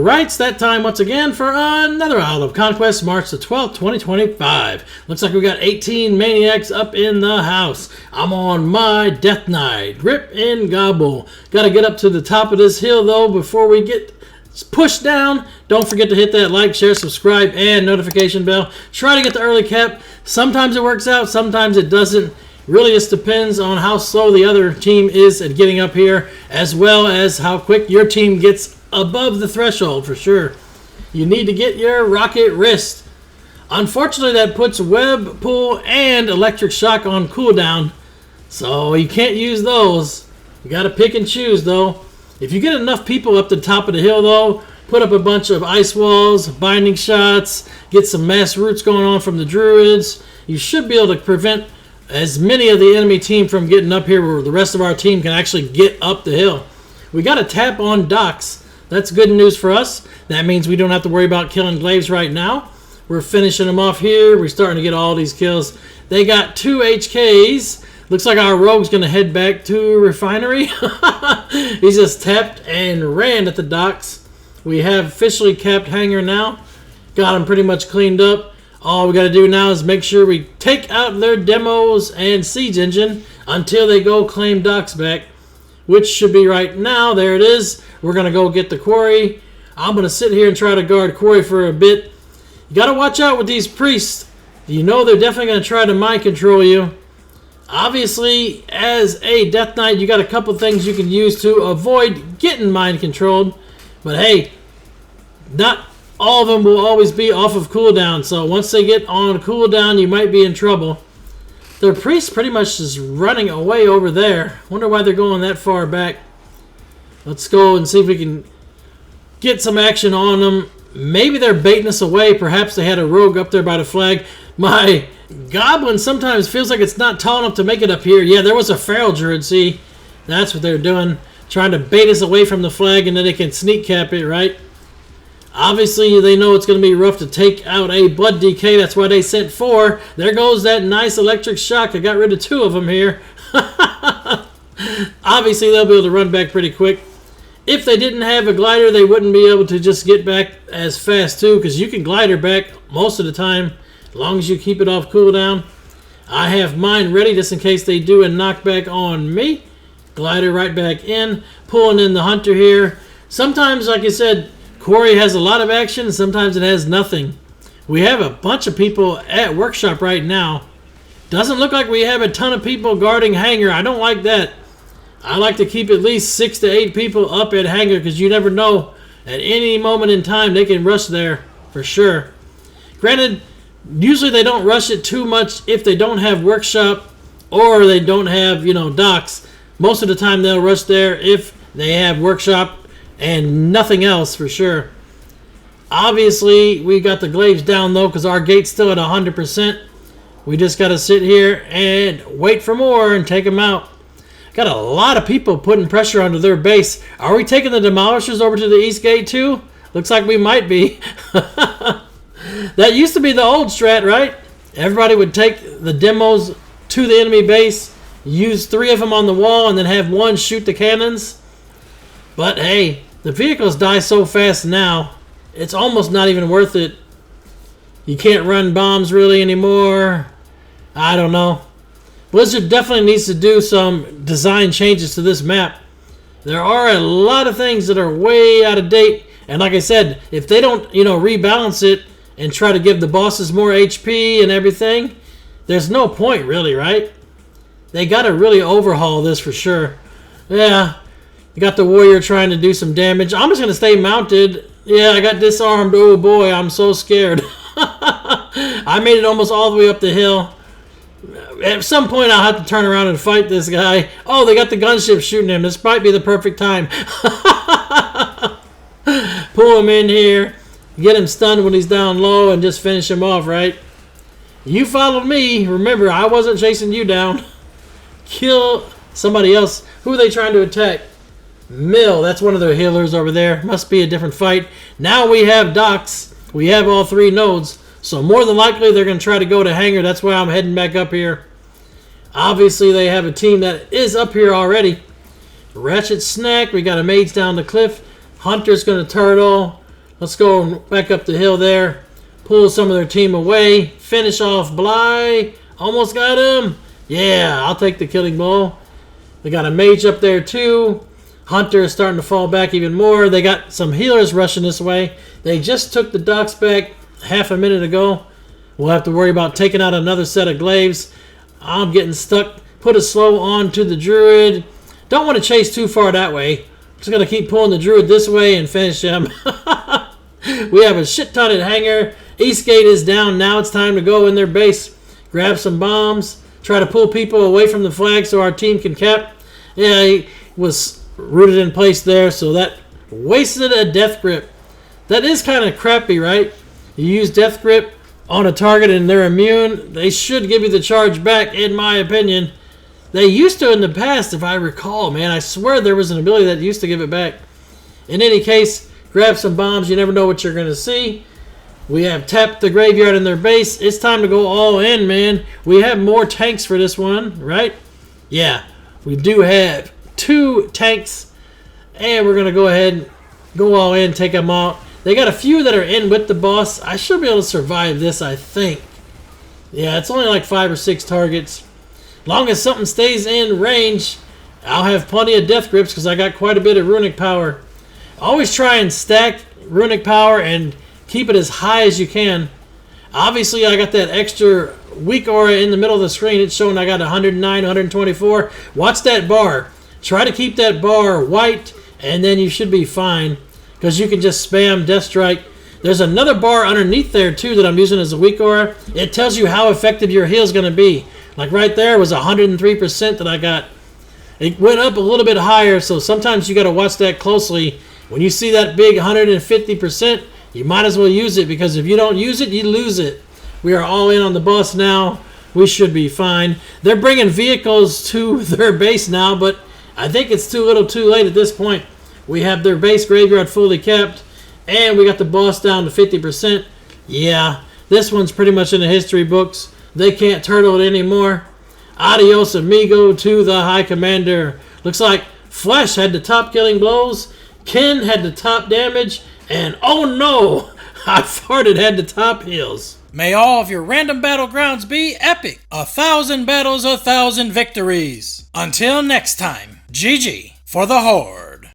Alright, it's that time once again for another Isle of Conquest, March the 12th, 2025. Looks like we got 18 Maniacs up in the house. I'm on my Death Knight. Rip and gobble. Gotta get up to the top of this hill though before we get pushed down. Don't forget to hit that like, share, subscribe, and notification bell. Try to get the early cap. Sometimes it works out, sometimes it doesn't. Really just depends on how slow the other team is at getting up here, as well as how quick your team gets above the threshold for sure. You need to get your rocket wrist. Unfortunately, that puts web pull and electric shock on cooldown, so you can't use those. You got to pick and choose though. If you get enough people up the top of the hill though, put up a bunch of ice walls, binding shots, get some mass roots going on from the druids, you should be able to prevent as many of the enemy team from getting up here where the rest of our team can actually get up the hill. We got a tap on docks. That's good news for us. That means we don't have to worry about killing Glaives right now. We're finishing them off here. We're starting to get all these kills. They got 2 HKs. Looks like our rogue's going to head back to Refinery. He just tapped and ran at the docks. We have officially capped Hangar now. Got him pretty much cleaned up. All we got to do now is make sure we take out their demos and siege engine until they go claim docks back, which should be right now. There it is. We're going to go get the Quarry. I'm going to sit here and try to guard Quarry for a bit. You got to watch out with these priests. You know they're definitely going to try to mind control you. Obviously, as a Death Knight, you got a couple things you can use to avoid getting mind controlled. But hey, not all of them will always be off of cooldown, so once they get on cooldown, you might be in trouble. Their priest pretty much is running away over there. Wonder why they're going that far back. Let's go and see if we can get some action on them. Maybe they're baiting us away. Perhaps they had a rogue up there by the flag. My goblin sometimes feels like it's not tall enough to make it up here. Yeah, there was a feral druid, see? That's what they're doing. Trying to bait us away from the flag and then they can sneak cap it, right? Obviously, they know it's going to be rough to take out a blood DK. That's why they sent 4. There goes that nice electric shock. I got rid of 2 of them here. Obviously, they'll be able to run back pretty quick. If they didn't have a glider, they wouldn't be able to just get back as fast too, because you can glider back most of the time as long as you keep it off cooldown. I have mine ready just in case they do a knockback on me. Glider right back in. Pulling in the hunter here. Sometimes, like I said, Quarry has a lot of action, and sometimes it has nothing. We have a bunch of people at workshop right now. Doesn't look like we have a ton of people guarding Hangar. I don't like that. I like to keep at least 6 to 8 people up at Hangar because you never know. At any moment in time, they can rush there for sure. Granted, usually they don't rush it too much if they don't have workshop or they don't have, docks. Most of the time, they'll rush there if they have workshop and nothing else for sure. Obviously, we got the Glaives down though because our gate's still at 100%. We just got to sit here and wait for more and take them out. Got a lot of people putting pressure onto their base. Are we taking the demolishers over to the east gate too? Looks like we might be. That used to be the old strat, right? Everybody would take the demos to the enemy base, use 3 of them on the wall, and then have 1 shoot the cannons. But hey, the vehicles die so fast now, it's almost not even worth it. You can't run bombs really anymore. I don't know. Blizzard definitely needs to do some design changes to this map. There are a lot of things that are way out of date. And like I said, if they don't, rebalance it and try to give the bosses more HP and everything, there's no point really, right? They got to really overhaul this for sure. Yeah. You got the warrior trying to do some damage. I'm just going to stay mounted. Yeah, I got disarmed. Oh boy, I'm so scared. I made it almost all the way up the hill. At some point, I'll have to turn around and fight this guy. Oh, they got the gunship shooting him. This might be the perfect time. Pull him in here. Get him stunned when he's down low and just finish him off, right? You followed me. Remember, I wasn't chasing you down. Kill somebody else. Who are they trying to attack? Mill. That's one of their healers over there. Must be a different fight. Now we have docks. We have all 3 nodes. So more than likely, they're going to try to go to Hangar. That's why I'm heading back up here. Obviously, they have a team that is up here already. Ratchet snack. We got a mage down the cliff. Hunter's going to turtle. Let's go back up the hill there. Pull some of their team away. Finish off Bly. Almost got him. Yeah, I'll take the killing blow. They got a mage up there too. Hunter is starting to fall back even more. They got some healers rushing this way. They just took the docks back half a minute ago. We'll have to worry about taking out another set of glaives. I'm getting stuck. Put a slow on to the druid. Don't want to chase too far that way. Just going to keep pulling the druid this way and finish him. We have a shit ton at Hangar. Eastgate is down. Now it's time to go in their base. Grab some bombs. Try to pull people away from the flag so our team can cap. Yeah, he was rooted in place there, so that wasted a death grip. That is kind of crappy, right? You use death grip on a target and they're immune. They should give you the charge back, in my opinion. They used to in the past, if I recall, man. I swear there was an ability that used to give it back. In any case, grab some bombs. You never know what you're going to see. We have tapped the graveyard in their base. It's time to go all in, man. We have more tanks for this one, right? Yeah, we do have 2 tanks. And we're going to go ahead and go all in, take them out. They got a few that are in with the boss. I should be able to survive this, I think. Yeah, it's only like 5 or 6 targets. Long as something stays in range, I'll have plenty of death grips because I got quite a bit of runic power. Always try and stack runic power and keep it as high as you can. Obviously, I got that extra weak aura in the middle of the screen. It's showing I got 109, 124. Watch that bar. Try to keep that bar white, and then you should be fine because you can just spam Death Strike. There's another bar underneath there, too, that I'm using as a weak aura. It tells you how effective your heal is going to be. Like right there was 103% that I got. It went up a little bit higher, so sometimes you got to watch that closely. When you see that big 150%, you might as well use it because if you don't use it, you lose it. We are all in on the boss now. We should be fine. They're bringing vehicles to their base now, but I think it's too little too late at this point. We have their base graveyard fully kept, and we got the boss down to 50%. Yeah, this one's pretty much in the history books. They can't turtle it anymore. Adios, amigo, to the High Commander. Looks like Flesh had the top killing blows, Ken had the top damage, and oh no, I farted had the top heals. May all of your random battlegrounds be epic. 1,000 battles, 1,000 victories. Until next time, GG for the Horde.